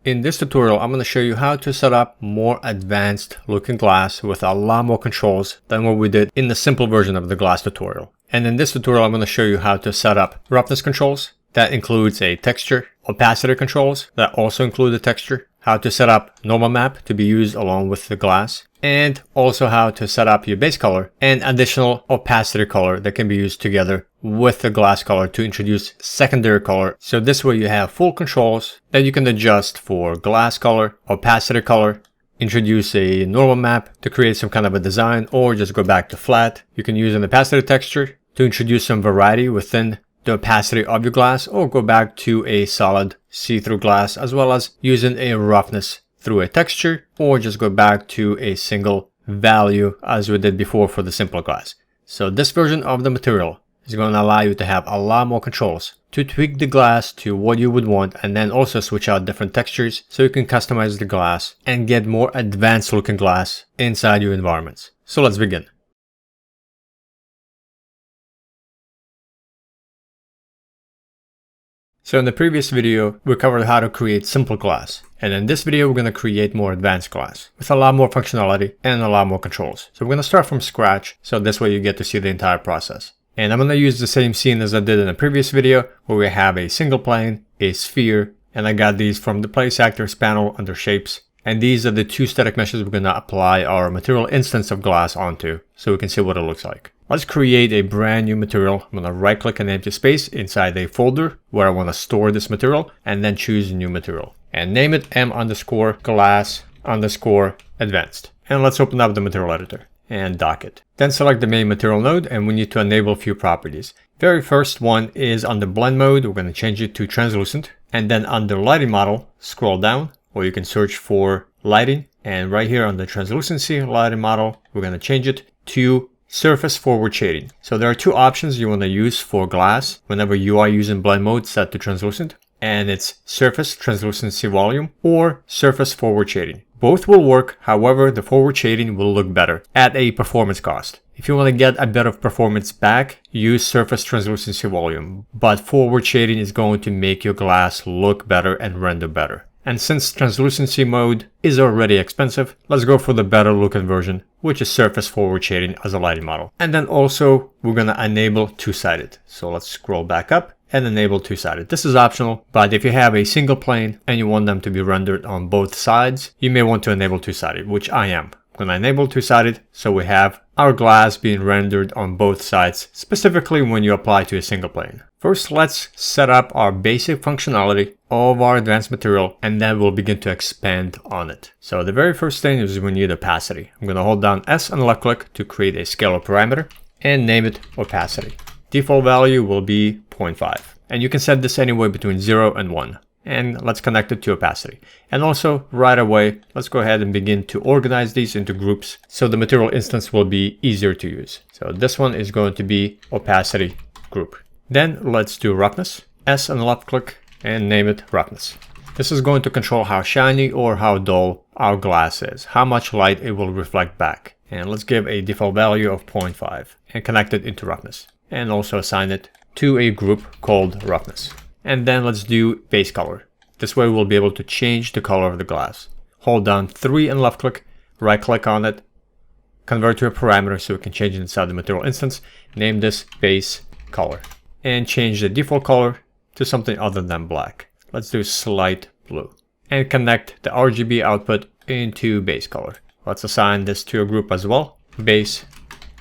In this tutorial, I'm going to show you how to set up more advanced looking glass with a lot more controls than what we did in the simple version of the glass tutorial. And in this tutorial, I'm going to show you how to set up roughness controls. That includes a texture, opacity controls that also include the texture, how to set up normal map to be used along with the glass, and also how to set up your base color and additional opacity color that can be used together with the glass color to introduce secondary color. So this way you have full controls that you can adjust for glass color, opacity color, introduce a normal map to create some kind of a design, or just go back to flat. You can use an opacity texture to introduce some variety within the opacity of your glass, or go back to a solid see-through glass, as well as using a roughness through a texture, or just go back to a single value as we did before for the simple glass. So this version of the material is going to allow you to have a lot more controls to tweak the glass to what you would want, and then also switch out different textures so you can customize the glass and get more advanced looking glass inside your environments. So let's begin. So in the previous video, we covered how to create simple glass. And in this video, we're going to create more advanced glass with a lot more functionality and a lot more controls. So we're going to start from scratch, so this way you get to see the entire process. And I'm going to use the same scene as I did in the previous video, where we have a single plane, a sphere, and I got these from the place actors panel under shapes. And these are the two static meshes we're going to apply our material instance of glass onto, so we can see what it looks like. Let's create a brand new material. I'm going to right click an empty space inside a folder where I want to store this material, and then choose a new material and name it m_glass_advanced. And let's open up the material editor and dock it. Then select the main material node, and we need to enable a few properties. Very first one is under blend mode. We're going to change it to translucent, and then under lighting model, scroll down, or you can search for lighting, and right here on the translucency lighting model, we're going to change it to surface forward shading. So there are two options you want to use for glass whenever you are using blend mode set to translucent, and it's surface translucency volume or surface forward shading. Both will work, however the forward shading will look better at a performance cost. If you want to get a bit of performance back, use surface translucency volume, but forward shading is going to make your glass look better and render better. And since translucency mode is already expensive, let's go for the better looking version, which is surface forward shading as a lighting model. And then also we're going to enable two-sided. So let's scroll back up and enable two-sided. This is optional, but if you have a single plane and you want them to be rendered on both sides, you may want to enable two-sided, which I am. I'm going to enable two-sided so we have our glass being rendered on both sides, specifically when you apply to a single plane. First, let's set up our basic functionality of our advanced material, and then we'll begin to expand on it. So the very first thing is we need opacity. I'm going to hold down S and left click to create a scalar parameter and name it opacity. Default value will be 0.5, and you can set this anywhere between 0 and 1. And let's connect it to opacity. And also right away, let's go ahead and begin to organize these into groups so the material instance will be easier to use. So this one is going to be opacity group. Then let's do roughness. S and left click and name it roughness. This is going to control how shiny or how dull our glass is, how much light it will reflect back. And let's give a default value of 0.5 and connect it into roughness. And also assign it to a group called roughness. And then let's do base color. This way we'll be able to change the color of the glass. Hold down 3 and left click, right click on it, convert to a parameter so we can change it inside the material instance. Name this base color and change the default color to something other than black. Let's do slight blue and connect the RGB output into base color. Let's assign this to a group as well, base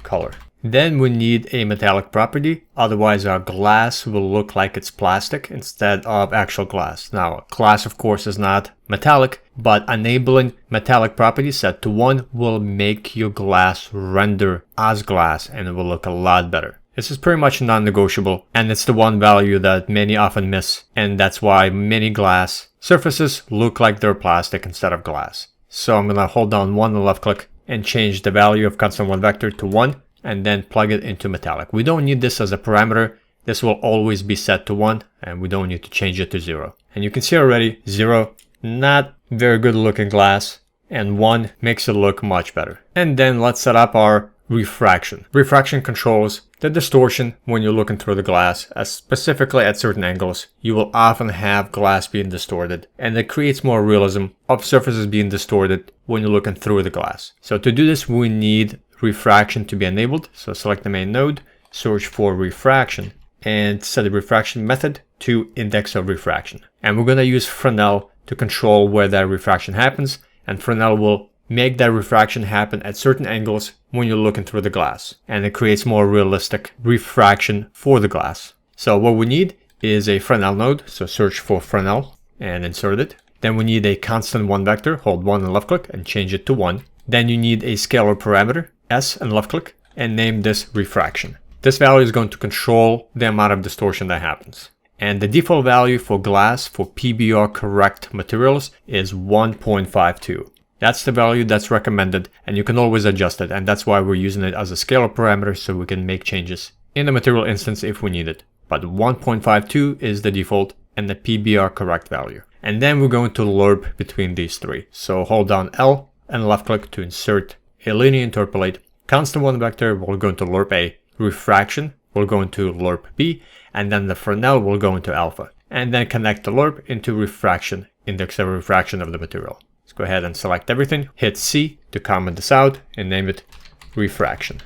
color. Then we need a metallic property, otherwise our glass will look like it's plastic instead of actual glass. Now, glass of course is not metallic, but enabling metallic property set to 1 will make your glass render as glass, and it will look a lot better. This is pretty much non-negotiable, and it's the one value that many often miss, and that's why many glass surfaces look like they're plastic instead of glass. So I'm going to hold down 1 and left click and change the value of constant 1 vector to 1. And then plug it into metallic. We don't need this as a parameter. This will always be set to 1, and we don't need to change it to 0. And you can see already 0, not very good looking glass, and 1 makes it look much better. And then let's set up our refraction. Refraction controls The distortion when you're looking through the glass, specifically at certain angles, you will often have glass being distorted, and it creates more realism of surfaces being distorted when you're looking through the glass. So to do this, we need refraction to be enabled. So select the main node, search for refraction, and set the refraction method to index of refraction. And we're going to use Fresnel to control where that refraction happens, and Fresnel will make that refraction happen at certain angles when you're looking through the glass, and it creates more realistic refraction for the glass. So what we need is a Fresnel node, so search for Fresnel and insert it. Then we need a constant 1 vector, hold 1 and left click and change it to 1. Then you need a scalar parameter, S, and left click, and name this refraction. This value is going to control the amount of distortion that happens. And the default value for glass for PBR correct materials is 1.52. That's the value that's recommended, and you can always adjust it, and that's why we're using it as a scalar parameter so we can make changes in the material instance if we need it. But 1.52 is the default and the PBR correct value. And then we're going to lerp between these three. So hold down L and left click to insert a linear interpolate. Constant 1 vector will go into lerp A. Refraction will go into lerp B, and then the Fresnel will go into alpha. And then connect the lerp into refraction, index of refraction of the material. Let's go ahead and select everything, hit C to comment this out and name it refraction.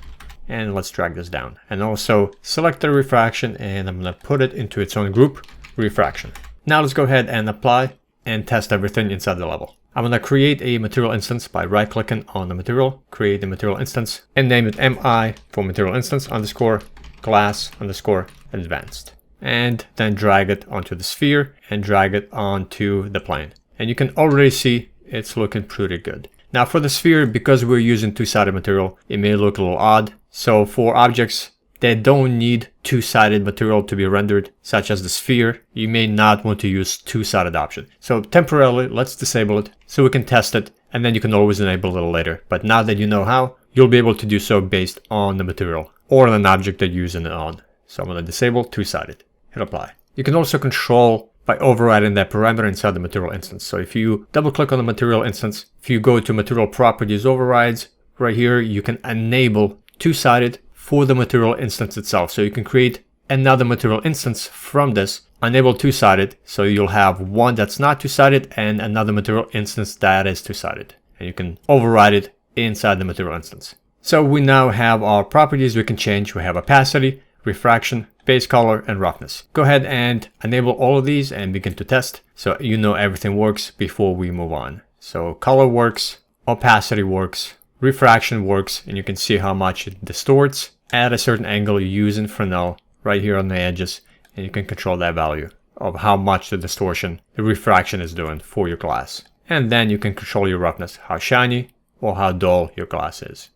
And let's drag this down. And also select the refraction, and I'm going to put it into its own group, refraction. Now let's go ahead and apply and test everything inside the level. I'm going to create a material instance by right clicking on the material, create a material instance, and name it MI for material instance underscore glass underscore advanced. And then drag it onto the sphere and drag it onto the plane. And you can already see it's looking pretty good. Now for the sphere, because we're using two-sided material, it may look a little odd. So for objects that don't need two-sided material to be rendered, such as the sphere, you may not want to use two-sided option. So temporarily, let's disable it so we can test it, and then you can always enable it a little later. But now that you know how, you'll be able to do so based on the material or on an object that you're using it on. So I'm going to disable two-sided, hit apply. You can also control by overriding that parameter inside the material instance. So if you double click on the material instance, if you go to material properties overrides, right here you can enable two-sided for the material instance itself. So you can create another material instance from this, enable two-sided, so you'll have one that's not two-sided and another material instance that is two-sided. And you can override it inside the material instance. So we now have our properties we can change. We have opacity, refraction, base color, and roughness. Go ahead and enable all of these and begin to test so you know everything works before we move on. So color works, opacity works, refraction works, and you can see how much it distorts at a certain angle you're using Fresnel right here on the edges, and you can control that value of how much the distortion, the refraction is doing for your glass. And then you can control your roughness, how shiny or how dull your glass is.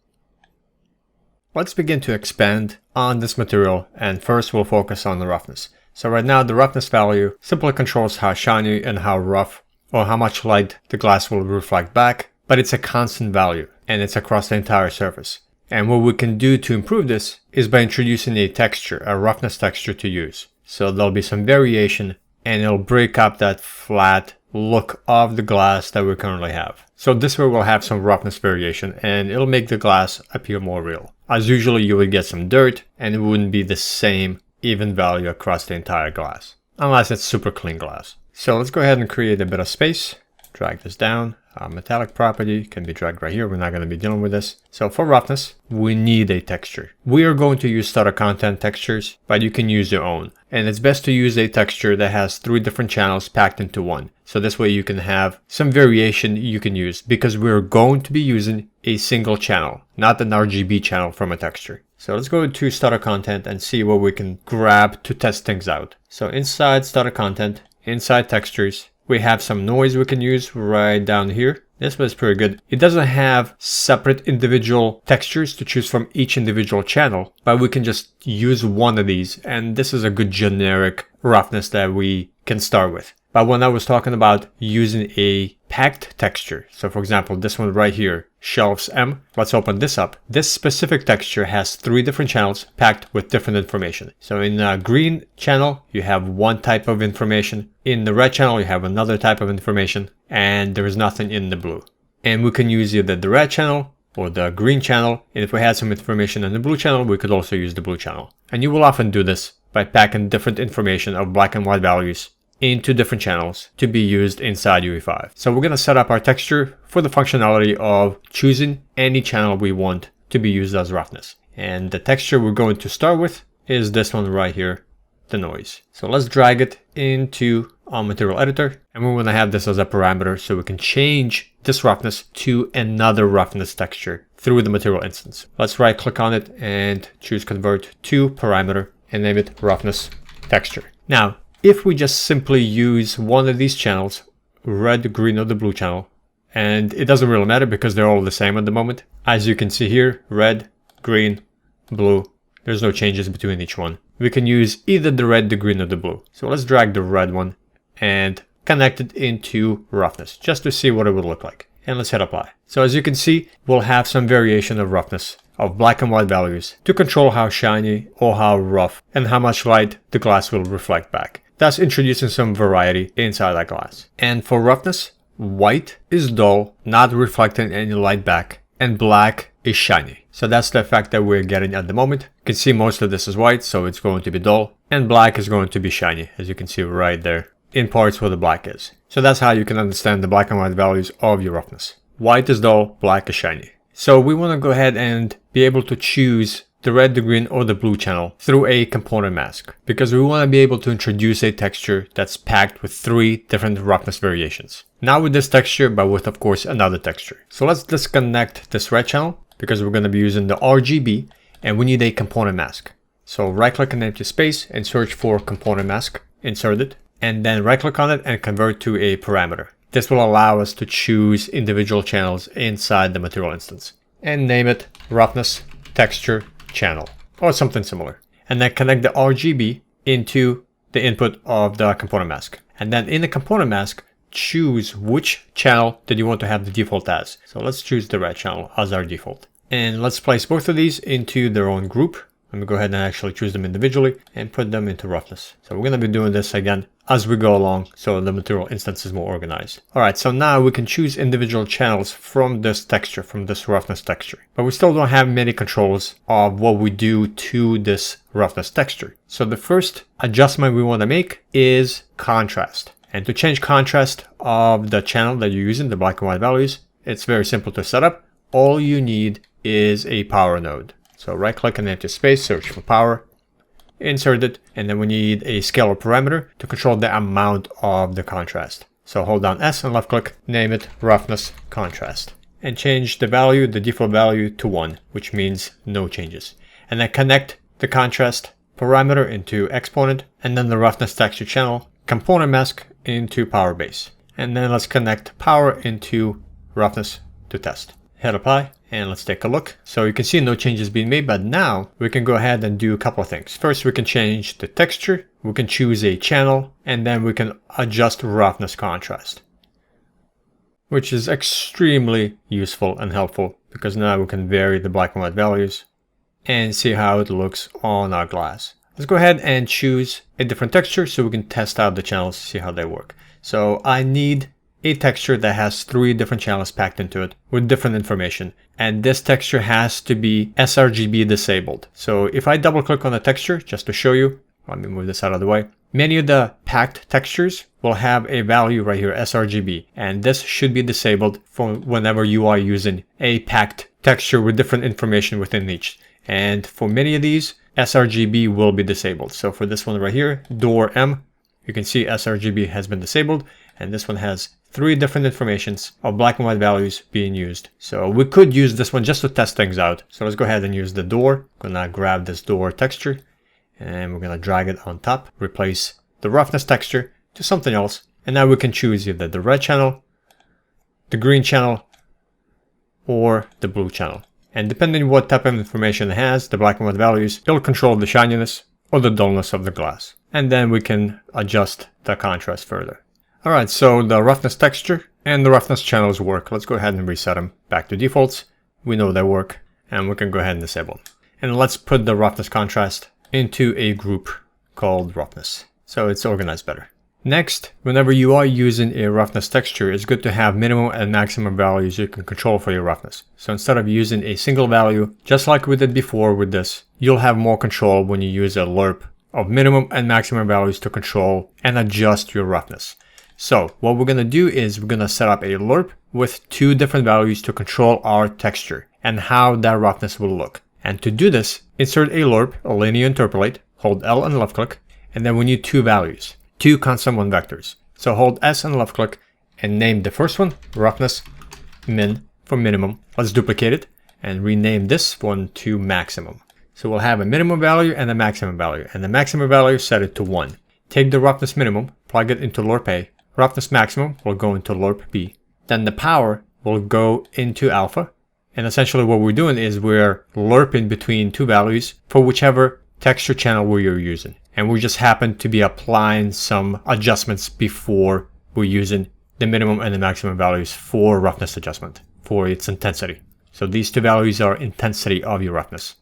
Let's begin to expand on this material, and first we'll focus on the roughness. So right now the roughness value simply controls how shiny and how rough or how much light the glass will reflect back, but it's a constant value and it's across the entire surface. And what we can do to improve this is by introducing a texture, a roughness texture to use. So there'll be some variation and it'll break up that flat look of the glass that we currently have. So this way we'll have some roughness variation and it'll make the glass appear more real. As usually you would get some dirt and it wouldn't be the same even value across the entire glass, unless it's super clean glass. So let's go ahead and create a bit of space, drag this down. Metallic property can be dragged right here. We're not going to be dealing with this. So for roughness, we need a texture. We are going to use starter content textures, but you can use your own. And it's best to use a texture that has 3 different channels packed into one. So this way you can have some variation you can use, because we're going to be using a single channel, not an RGB channel from a texture. So let's go to starter content and see what we can grab to test things out. So inside starter content, inside textures, we have some noise we can use right down here. This was pretty good. It doesn't have separate individual textures to choose from each individual channel, but we can just use one of these. And this is a good generic roughness that we can start with. But when I was talking about using a packed texture, so for example, this one right here, shelves M, let's open this up. This specific texture has 3 different channels packed with different information. So in the green channel, you have one type of information. In the red channel, you have another type of information, and there is nothing in the blue. And we can use either the red channel or the green channel. And if we had some information in the blue channel, we could also use the blue channel. And you will often do this by packing different information of black and white values into different channels to be used inside UE5. So we're going to set up our texture for the functionality of choosing any channel we want to be used as roughness. And the texture we're going to start with is this one right here, the noise. So let's drag it into our material editor, and we want to have this as a parameter so we can change this roughness to another roughness texture through the material instance. Let's right click on it and choose convert to parameter and name it roughness texture. Now, if we just simply use one of these channels, red, green, or the blue channel, and it doesn't really matter because they're all the same at the moment. As you can see here, red, green, blue, there's no changes between each one. We can use either the red, the green, or the blue. So let's drag the red one and connect it into roughness just to see what it would look like. And let's hit apply. So as you can see, we'll have some variation of roughness of black and white values to control how shiny or how rough and how much light the glass will reflect back, thus introducing some variety inside that glass. And for roughness, white is dull, not reflecting any light back, and black is shiny. So that's the effect that we're getting at the moment. You can see most of this is white, so it's going to be dull, and black is going to be shiny, as you can see right there in parts where the black is. So that's how you can understand the black and white values of your roughness. White is dull, black is shiny. So we want to go ahead and be able to choose the red, the green, or the blue channel through a component mask, because we want to be able to introduce a texture that's packed with 3 different roughness variations. Not with this texture, but with, of course, another texture. So let's disconnect this red channel because we're going to be using the RGB and we need a component mask. So right click on empty space and search for component mask, insert it, and then right click on it and convert to a parameter. This will allow us to choose individual channels inside the material instance and name it roughness texture channel or something similar, and then connect the RGB into the input of the component mask. And then in the component mask, choose which channel that you want to have the default as. So let's choose the red channel as our default, and let's place both of these into their own group. Let me go ahead and actually choose them individually and put them into roughness. So we're going to be doing this again as we go along so the material instance is more organized. Alright, so now we can choose individual channels from this texture, from this roughness texture. But we still don't have many controls of what we do to this roughness texture. So the first adjustment we want to make is contrast. And to change contrast of the channel that you're using, the black and white values, it's very simple to set up. All you need is a power node. So right click on empty space, search for power, insert it, and then we need a scalar parameter to control the amount of the contrast. So hold down S and left click, name it roughness contrast, and change the value, the default value, to 1, which means no changes. And then connect the contrast parameter into exponent, and then the roughness texture channel component mask into power base. And then let's connect power into roughness to test. Hit apply and let's take a look. So you can see no changes being made, but now we can go ahead and do a couple of things. First, we can change the texture, we can choose a channel, and then we can adjust roughness contrast, which is extremely useful and helpful because now we can vary the black and white values and see how it looks on our glass. Let's go ahead and choose a different texture so we can test out the channels, see how they work. So I need a texture that has 3 different channels packed into it with different information. And this texture has to be sRGB disabled. So if I double click on the texture, just to show you, let me move this out of the way. Many of the packed textures will have a value right here, sRGB. And this should be disabled for whenever you are using a packed texture with different information within each. And for many of these, sRGB will be disabled. So for this one right here, door M, you can see sRGB has been disabled. And this one has 3 different informations of black and white values being used. So we could use this one just to test things out. So let's go ahead and use the door. I'm gonna grab this door texture and we're gonna drag it on top, replace the roughness texture to something else. And now we can choose either the red channel, the green channel, or the blue channel. And depending on what type of information it has, the black and white values, it'll control the shininess or the dullness of the glass. And then we can adjust the contrast further. Alright, so the roughness texture and the roughness channels work. Let's go ahead and reset them back to defaults. We know they work, and we can go ahead and disable them. And let's put the roughness contrast into a group called roughness, so it's organized better. Next, whenever you are using a roughness texture, it's good to have minimum and maximum values you can control for your roughness. So instead of using a single value, just like we did before with this, you'll have more control when you use a lerp of minimum and maximum values to control and adjust your roughness. So what we're going to do is we're going to set up a lerp with 2 different values to control our texture and how that roughness will look. And to do this, insert a lerp, a linear interpolate, hold L and left click, and then we need 2 values. 2 constant 1 vectors. So hold S and left click and name the first one roughness min for minimum. Let's duplicate it and rename this one to maximum. So we'll have a minimum value and a maximum value, and the maximum value set it to 1. Take the roughness minimum, plug it into lerp A. Roughness maximum will go into lerp B. Then the power will go into alpha. And essentially what we're doing is we're lerping between 2 values for whichever texture channel we're using. And we just happen to be applying some adjustments before we're using the minimum and the maximum values for roughness adjustment, for its intensity. So these 2 values are intensity of your roughness.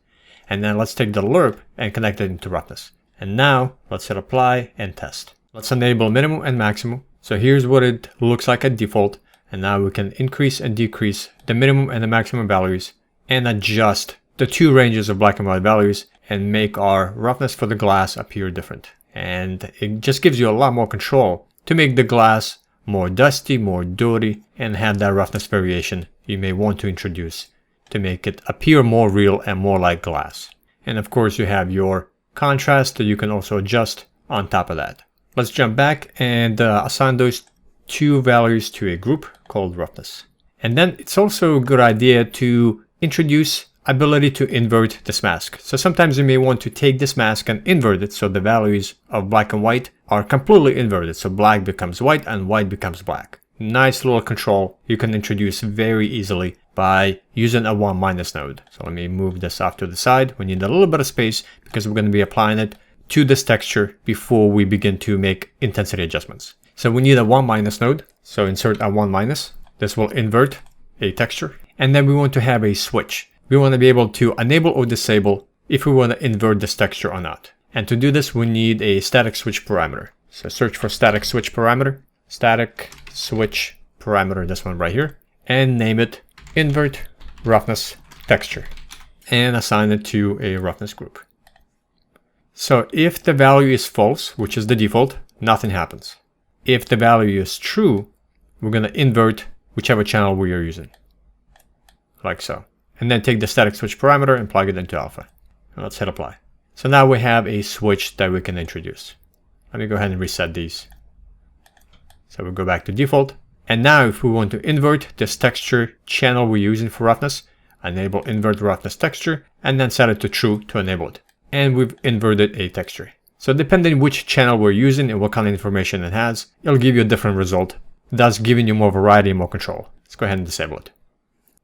And then let's take the lerp and connect it into roughness. And now let's hit apply and test. Let's enable minimum and maximum. So here's what it looks like at default. And now we can increase and decrease the minimum and the maximum values and adjust the 2 ranges of black and white values and make our roughness for the glass appear different. And it just gives you a lot more control to make the glass more dusty, more dirty, and have that roughness variation you may want to introduce to make it appear more real and more like glass. And of course you have your contrast that you can also adjust on top of that. Let's jump back and assign those 2 values to a group called roughness. And then it's also a good idea to introduce ability to invert this mask. So sometimes you may want to take this mask and invert it so the values of black and white are completely inverted. So black becomes white and white becomes black. Nice little control you can introduce very easily by using a 1- node. So let me move this off to the side. We need a little bit of space because we're going to be applying it to this texture before we begin to make intensity adjustments. So we need a 1- node. So insert a 1-. This will invert a texture. And then we want to have a switch. We want to be able to enable or disable if we want to invert this texture or not. And to do this, we need a static switch parameter. So search for static switch parameter, this one right here, and name it invert roughness texture and assign it to a roughness group. So if the value is false, which is the default, nothing happens. If the value is true, we're going to invert whichever channel we are using, like so. And then take the static switch parameter and plug it into alpha. And let's hit apply. So now we have a switch that we can introduce. Let me go ahead and reset these. So we'll go back to default. And now if we want to invert this texture channel we're using for roughness, enable invert roughness texture, and then set it to true to enable it. And we've inverted a texture. So depending which channel we're using and what kind of information it has, it'll give you a different result, thus giving you more variety and more control. Let's go ahead and disable it.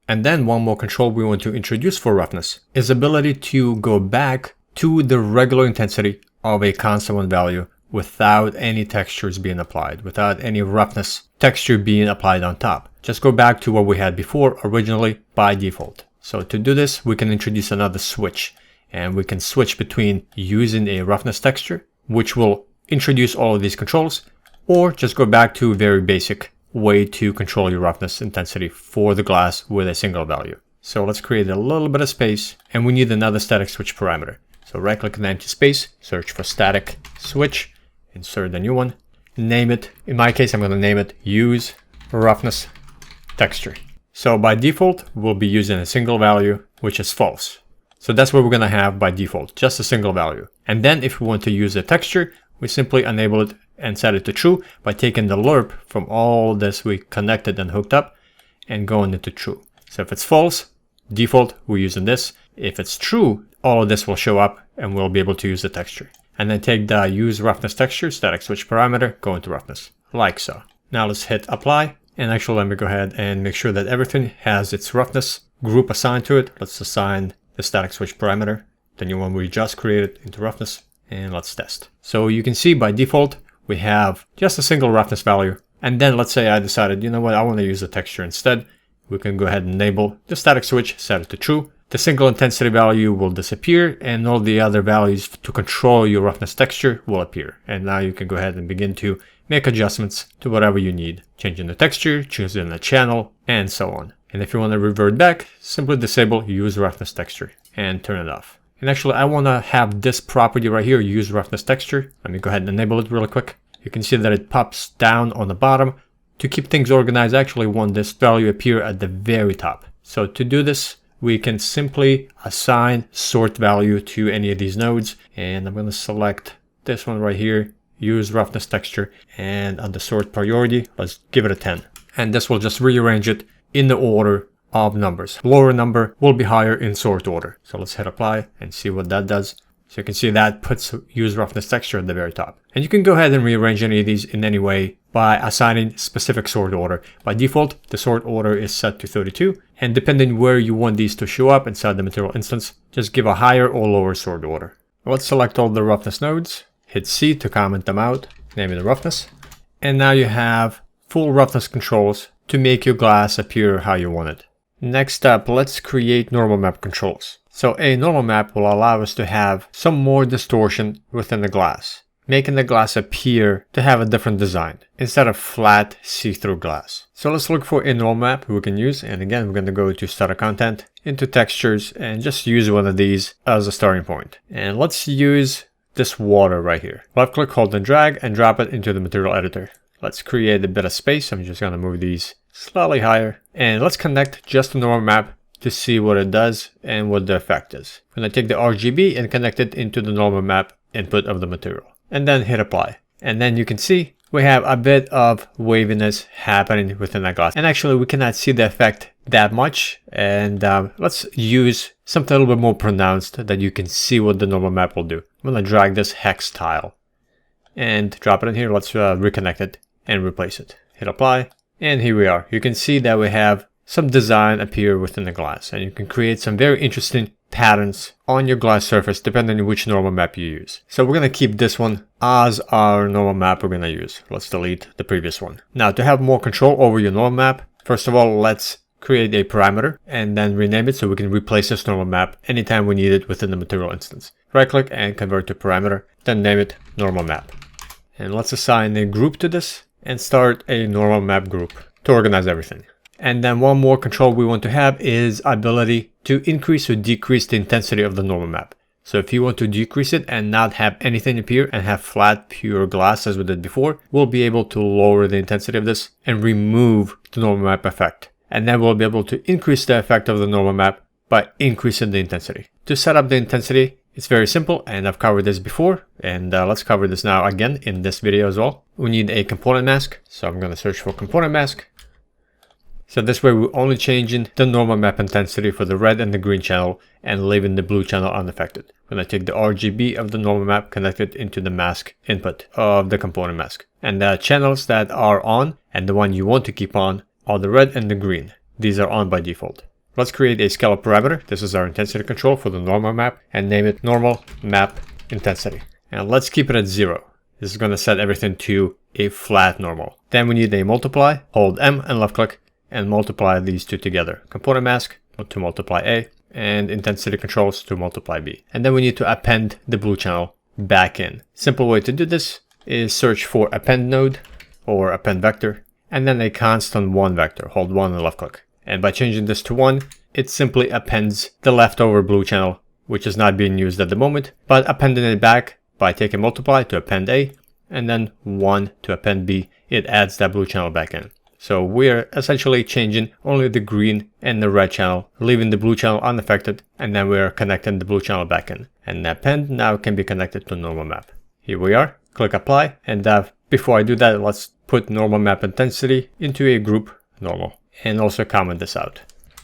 And then one more control we want to introduce for roughness is ability to go back to the regular intensity of a constant 1 value without any textures being applied, without any roughness texture being applied on top. Just go back to what we had before originally by default. So to do this, we can introduce another switch, and we can switch between using a roughness texture, which will introduce all of these controls, or just go back to a very basic way to control your roughness intensity for the glass with a single value. So let's create a little bit of space, and we need another static switch parameter. So right click on the empty space, search for static switch, insert a new one, name it. In my case, I'm going to name it use roughness texture. So by default, we'll be using a single value, which is false. So that's what we're going to have by default, just a single value. And then if we want to use a texture, we simply enable it and set it to true by taking the lerp from all this we connected and hooked up and going into true. So if it's false, default, we're using this. If it's true, all of this will show up and we'll be able to use the texture. And then take the use roughness texture, static switch parameter, go into roughness, like so. Now let's hit apply. And actually, let me go ahead and make sure that everything has its roughness group assigned to it. Let's assign the static switch parameter, the new one we just created, into roughness, and let's test. So you can see by default, we have just a single roughness value. And then let's say I decided, you know what, I want to use the texture instead. We can go ahead and enable the static switch, set it to true. The single intensity value will disappear and all the other values to control your roughness texture will appear. And now you can go ahead and begin to make adjustments to whatever you need, changing the texture, choosing the channel, and so on. And if you want to revert back, simply disable use roughness texture and turn it off. And actually, I want to have this property right here, use roughness texture. Let me go ahead and enable it really quick. You can see that it pops down on the bottom. To keep things organized, I actually want this value appear at the very top. So to do this, we can simply assign sort value to any of these nodes. And I'm going to select this one right here, use roughness texture, and under sort priority, let's give it a 10. And this will just rearrange it in the order of numbers. Lower number will be higher in sort order. So let's hit apply and see what that does. So you can see that puts use roughness texture at the very top. And you can go ahead and rearrange any of these in any way by assigning specific sort order. By default, the sort order is set to 32. And depending where you want these to show up inside the material instance, just give a higher or lower sort order. Let's select all the roughness nodes, hit C to comment them out, name it roughness. And now you have full roughness controls to make your glass appear how you want it. Next up, let's create normal map controls. So a normal map will allow us to have some more distortion within the glass, making the glass appear to have a different design instead of flat see-through glass. So let's look for a normal map we can use. And again, we're going to go to starter content, into textures, and just use one of these as a starting point. And let's use this water right here. Left click, hold and drag, and drop it into the material editor. Let's create a bit of space. I'm just going to move these slightly higher. And let's connect just the normal map to see what it does and what the effect is. I'm going to take the RGB and connect it into the normal map input of the material. And then hit apply. And then you can see we have a bit of waviness happening within that glass. And actually we cannot see the effect that much. And let's use something a little bit more pronounced that you can see what the normal map will do. I'm going to drag this hex tile and drop it in here. Let's reconnect it and replace it. Hit apply. And here we are. You can see that we have some design appear within the glass, and you can create some very interesting patterns on your glass surface depending on which normal map you use. So we're going to keep this one as our normal map we're going to use. Let's delete the previous one. Now to have more control over your normal map, first of all, let's create a parameter and then rename it so we can replace this normal map anytime we need it within the material instance. Right click and convert to parameter, then name it normal map. And let's assign a group to this and start a normal map group to organize everything. And then one more control we want to have is ability to increase or decrease the intensity of the normal map. So if you want to decrease it and not have anything appear and have flat pure glass as we did before, we'll be able to lower the intensity of this and remove the normal map effect. And then we'll be able to increase the effect of the normal map by increasing the intensity. To set up the intensity, it's very simple, and I've covered this before, and let's cover this now again in this video as well. We need a component mask, so I'm going to search for component mask. So this way we're only changing the normal map intensity for the red and the green channel and leaving the blue channel unaffected. I'm going to take the RGB of the normal map, connect it into the mask input of the component mask. And the channels that are on and the one you want to keep on are the red and the green. These are on by default. Let's create a scalar parameter. This is our intensity control for the normal map and name it normal map intensity. And let's keep it at 0. This is going to set everything to a flat normal. Then we need a multiply, hold M and left click and multiply these two together. Component mask to multiply A and intensity controls to multiply B. And then we need to append the blue channel back in. Simple way to do this is search for append node or append vector and then a constant 1 vector. Hold 1 and left click. And by changing this to 1, it simply appends the leftover blue channel, which is not being used at the moment, but appending it back by taking multiply to append A and then 1 to append B, it adds that blue channel back in. So we're essentially changing only the green and the red channel, leaving the blue channel unaffected, and then we're connecting the blue channel back in. And the append now can be connected to normal map. Here we are, click apply, and before I do that, let's put normal map intensity into a group, normal. And also comment this out.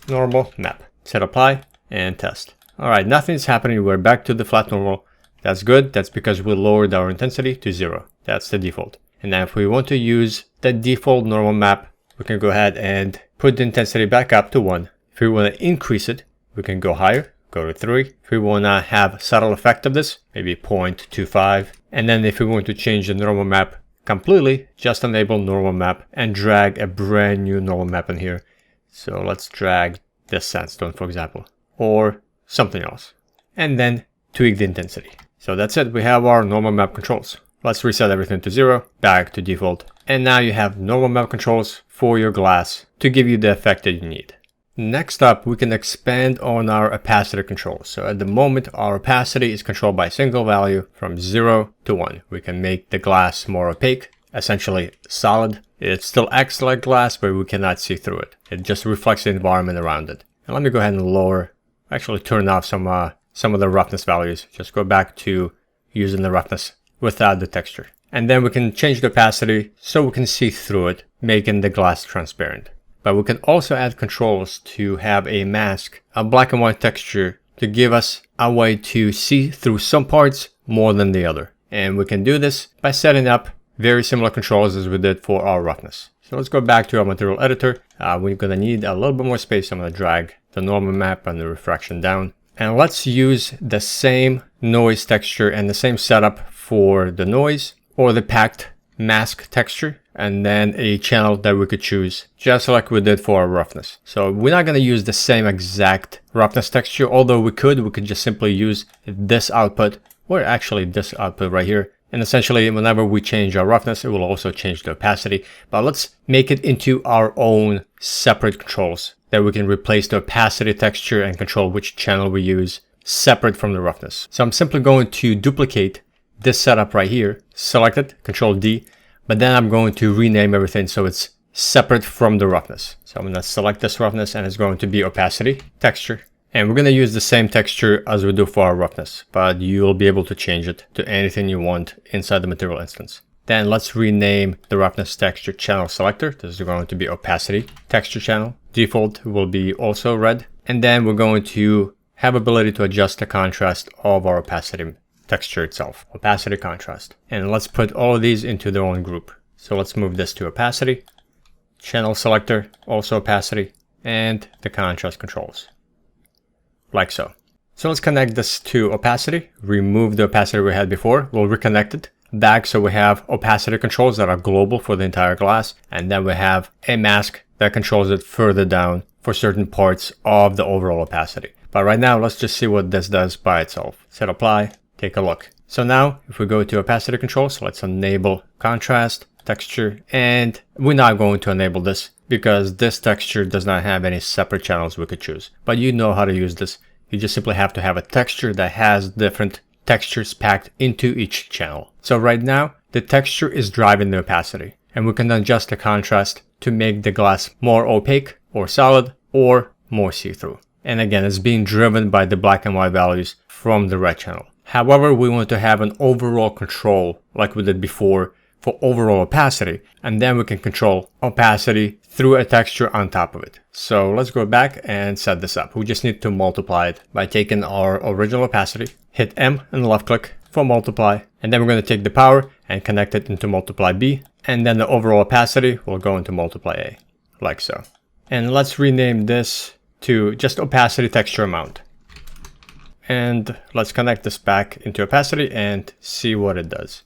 Normal map. Set apply and test. Alright, nothing's happening. We're back to the flat normal. That's good. That's because we lowered our intensity to 0. That's the default. And now if we want to use the default normal map, we can go ahead and put the intensity back up to 1. If we want to increase it, we can go higher, go to 3. If we want to have subtle effect of this, maybe 0.25. And then if we want to change the normal map completely, just enable normal map and drag a brand new normal map in here. So let's drag this sandstone, for example, or something else, and then tweak the intensity. So that's it. We have our normal map controls. Let's reset everything to 0, back to default. And now you have normal map controls for your glass to give you the effect that you need. Next up, we can expand on our opacity controls. So at the moment, our opacity is controlled by a single value from 0 to 1. We can make the glass more opaque, essentially solid. It still acts like glass, but we cannot see through it. It just reflects the environment around it. And let me go ahead and lower, actually turn off some of the roughness values. Just go back to using the roughness without the texture. And then we can change the opacity so we can see through it, making the glass transparent. But we can also add controls to have a mask, a black and white texture, to give us a way to see through some parts more than the other. And we can do this by setting up very similar controls as we did for our roughness. So let's go back to our material editor. We're going to need a little bit more space. I'm going to drag the normal map and the refraction down. And let's use the same noise texture and the same setup for the noise or the packed mask texture, and then a channel that we could choose just like we did for our roughness. So we're not going to use the same exact roughness texture, although we could just simply use this output, or actually this output right here. And essentially, whenever we change our roughness, it will also change the opacity. But let's make it into our own separate controls that we can replace the opacity texture and control which channel we use separate from the roughness. So I'm simply going to duplicate this setup right here, select it, Control D, but then I'm going to rename everything so it's separate from the roughness. So I'm going to select this roughness and it's going to be opacity texture. And we're going to use the same texture as we do for our roughness, but you'll be able to change it to anything you want inside the material instance. Then let's rename the roughness texture channel selector. This is going to be opacity texture channel. Default will be also red. And then we're going to have ability to adjust the contrast of our opacity texture itself, opacity contrast. And let's put all of these into their own group. So let's move this to opacity, channel selector, also opacity, and the contrast controls, like so. So let's connect this to opacity, remove the opacity we had before, we'll reconnect it back so we have opacity controls that are global for the entire glass, and then we have a mask that controls it further down for certain parts of the overall opacity. But right now, let's just see what this does by itself. Set apply. Take a look. So now if we go to opacity controls, let's enable contrast, texture, and we're not going to enable this because this texture does not have any separate channels we could choose. But you know how to use this. You just simply have to have a texture that has different textures packed into each channel. So right now, the texture is driving the opacity, and we can adjust the contrast to make the glass more opaque or solid or more see-through. And again, it's being driven by the black and white values from the red channel. However, we want to have an overall control like we did before for overall opacity, and then we can control opacity through a texture on top of it. So let's go back and set this up. We just need to multiply it by taking our original opacity, hit M and left click for multiply, and then we're going to take the power and connect it into multiply B, and then the overall opacity will go into multiply A, like so. And let's rename this to just opacity texture amount. And let's connect this back into opacity and see what it does.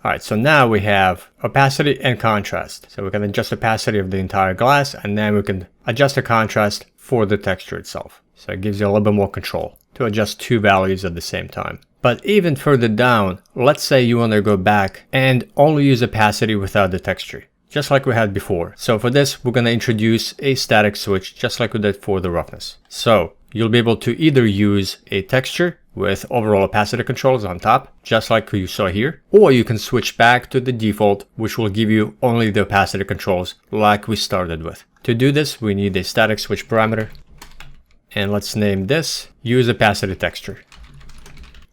All right, so now we have opacity and contrast. So we can adjust opacity of the entire glass, and then we can adjust the contrast for the texture itself. So it gives you a little bit more control to adjust two values at the same time. But even further down, let's say you want to go back and only use opacity without the texture, just like we had before. So for this, we're going to introduce a static switch, just like we did for the roughness. So you'll be able to either use a texture with overall opacity controls on top, just like you saw here, or you can switch back to the default, which will give you only the opacity controls like we started with. To do this, we need a static switch parameter, and let's name this use opacity texture.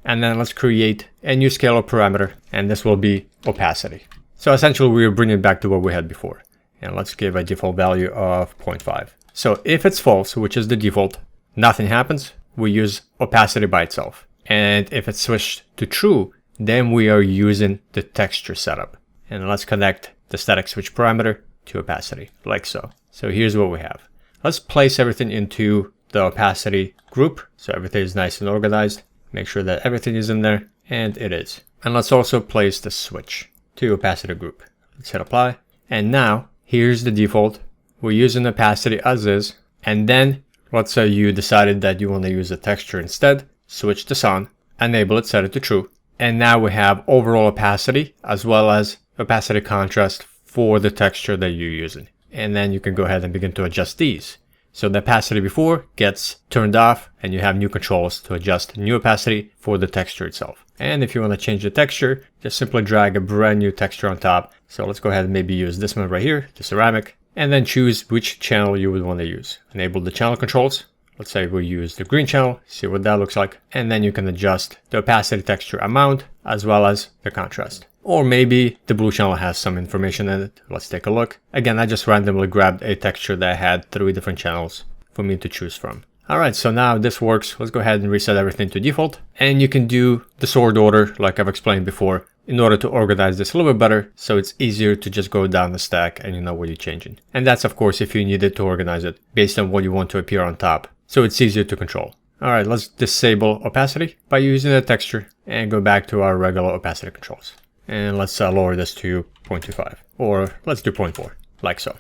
And then let's create a new scalar parameter, and this will be opacity. So essentially, we're bringing it back to what we had before. And let's give a default value of 0.5. So if it's false, which is the default, nothing happens. We use opacity by itself. And if it's switched to true, then we are using the texture setup. And let's connect the static switch parameter to opacity, like so. So here's what we have. Let's place everything into the opacity group, so everything is nice and organized. Make sure that everything is in there, and it is. And let's also place the switch to opacity group. Let's hit apply. And now, here's the default. We're using opacity as is, and then let's say you decided that you want to use a texture instead, switch this on, enable it, set it to true. And now we have overall opacity as well as opacity contrast for the texture that you're using. And then you can go ahead and begin to adjust these. So the opacity before gets turned off and you have new controls to adjust new opacity for the texture itself. And if you want to change the texture, just simply drag a brand new texture on top. So let's go ahead and maybe use this one right here, the ceramic, and then choose which channel you would want to use. Enable the channel controls. Let's say we use the green channel, see what that looks like. And then you can adjust the opacity texture amount as well as the contrast. Or maybe the blue channel has some information in it. Let's take a look. Again, I just randomly grabbed a texture that had 3 different channels for me to choose from. Alright, so now this works. Let's go ahead and reset everything to default. And you can do the sort order like I've explained before in order to organize this a little bit better, so it's easier to just go down the stack and you know what you're changing. And that's of course if you needed to organize it based on what you want to appear on top, so it's easier to control. Alright, let's disable opacity by using the texture and go back to our regular opacity controls. And let's lower this to 0.25, or let's do 0.4, like so.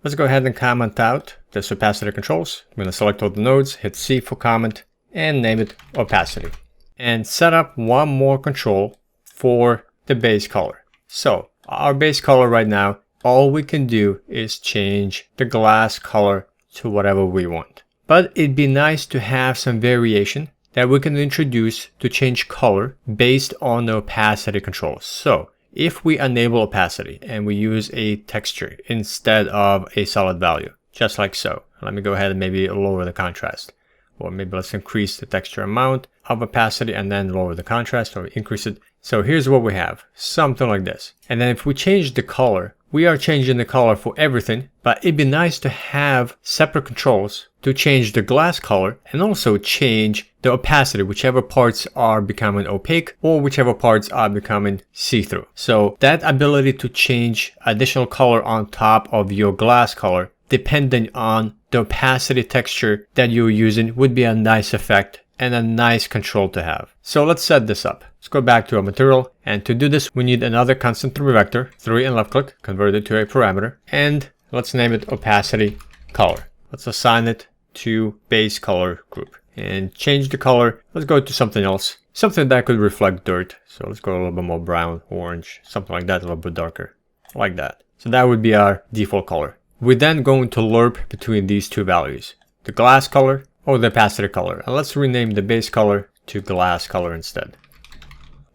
Let's go ahead and comment out this opacity controls. I'm going to select all the nodes, hit C for comment, and name it opacity. And set up one more control for the base color. So our base color right now, all we can do is change the glass color to whatever we want. But it'd be nice to have some variation that we can introduce to change color based on the opacity controls. So if we enable opacity and we use a texture instead of a solid value, just like so. Let me go ahead and maybe lower the contrast. Or maybe let's increase the texture amount of opacity and then lower the contrast or increase it. So here's what we have, something like this. And then if we change the color, we are changing the color for everything, but it'd be nice to have separate controls to change the glass color and also change the opacity, whichever parts are becoming opaque or whichever parts are becoming see-through. So that ability to change additional color on top of your glass color, depending on the opacity texture that you're using, would be a nice effect and a nice control to have. So let's set this up. Let's go back to our material, and to do this we need another constant 3 vector, 3 and left click, convert it to a parameter, and let's name it opacity color. Let's assign it to base color group and change the color. Let's go to something else, something that could reflect dirt. So let's go a little bit more brown, orange, something like that, a little bit darker, like that. So that would be our default color. We're then going to lerp between these two values, the glass color or the opacity color. And let's rename the base color to glass color instead.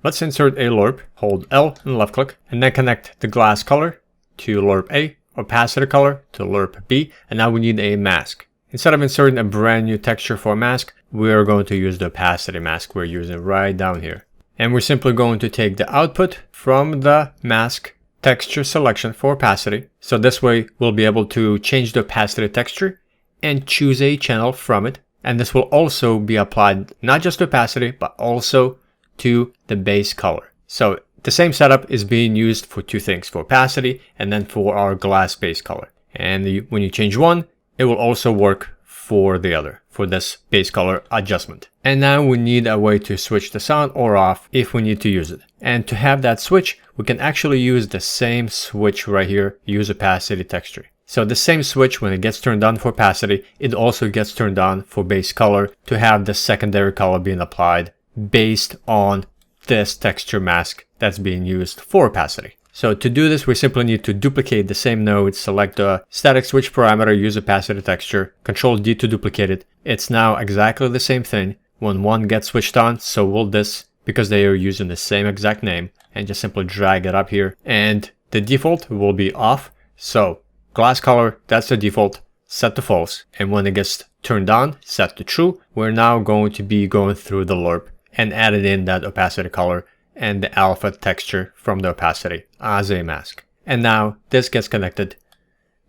Let's insert a lerp, hold L and left click, and then connect the glass color to lerp A, opacity color to lerp B, and now we need a mask. Instead of inserting a brand new texture for a mask, we are going to use the opacity mask we're using right down here. And we're simply going to take the output from the mask texture selection for opacity. So this way we'll be able to change the opacity texture and choose a channel from it. And this will also be applied not just to opacity, but also to the base color. So the same setup is being used for 2 things, for opacity and then for our glass base color. And when you change one, it will also work for the other, for this base color adjustment. And now we need a way to switch this on or off if we need to use it. And to have that switch, we can actually use the same switch right here, use opacity texture. So the same switch, when it gets turned on for opacity, it also gets turned on for base color to have the secondary color being applied based on this texture mask that's being used for opacity. So to do this, we simply need to duplicate the same node, select the static switch parameter, use opacity texture, Control D to duplicate it. It's now exactly the same thing. When one gets switched on, so will this, because they are using the same exact name, and just simply drag it up here. And the default will be off. So glass color, that's the default, set to false. And when it gets turned on, set to true. We're now going to be going through the lerp and added in that opacity color and the alpha texture from the opacity as a mask. And now this gets connected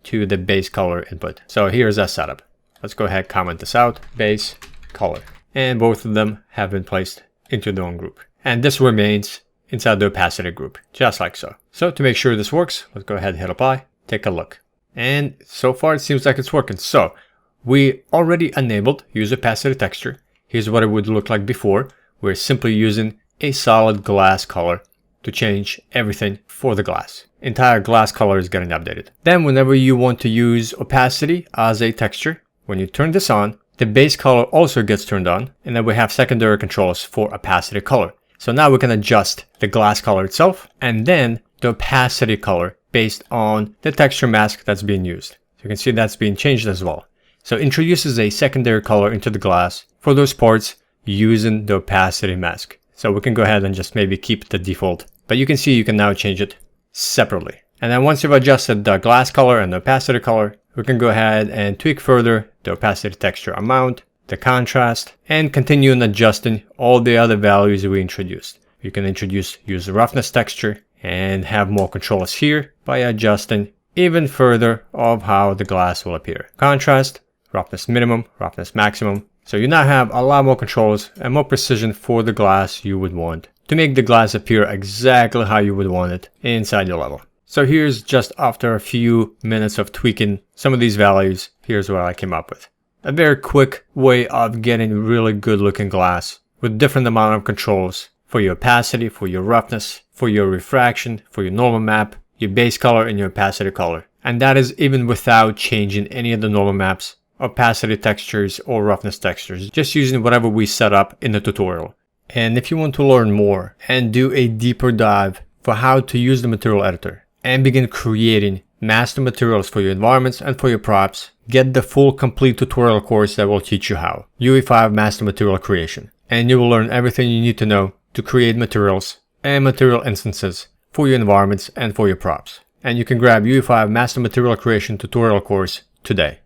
to the base color input. So here's our setup. Let's go ahead, comment this out, base color. And both of them have been placed into their own group. And this remains inside the opacity group, just like so. So to make sure this works, let's go ahead and hit apply, take a look. And so far it seems like it's working. So we already enabled use opacity texture. Here's what it would look like before. We're simply using a solid glass color to change everything for the glass. Entire glass color is getting updated. Then whenever you want to use opacity as a texture, when you turn this on, the base color also gets turned on, and then we have secondary controls for opacity color. So now we can adjust the glass color itself and then the opacity color based on the texture mask that's being used. So you can see that's being changed as well. So it introduces a secondary color into the glass for those parts using the opacity mask. So we can go ahead and just maybe keep the default, but you can see you can now change it separately. And then once you've adjusted the glass color and the opacity color, we can go ahead and tweak further the opacity texture amount, the contrast, and continue on adjusting all the other values we introduced. You can use the roughness texture and have more controls here by adjusting even further of how the glass will appear. Contrast, roughness minimum, roughness maximum. So you now have a lot more controls and more precision for the glass you would want to make the glass appear exactly how you would want it inside your level. So here's just after a few minutes of tweaking some of these values, here's what I came up with. A very quick way of getting really good looking glass with different amount of controls for your opacity, for your roughness, for your refraction, for your normal map, your base color and your opacity color. And that is even without changing any of the normal maps, opacity textures or roughness textures, just using whatever we set up in the tutorial. And if you want to learn more and do a deeper dive for how to use the material editor and begin creating master materials for your environments and for your props, get the full complete tutorial course that will teach you how. UE5 Master Material Creation. And you will learn everything you need to know to create materials and material instances for your environments and for your props. And you can grab UE5 Master Material Creation tutorial course today.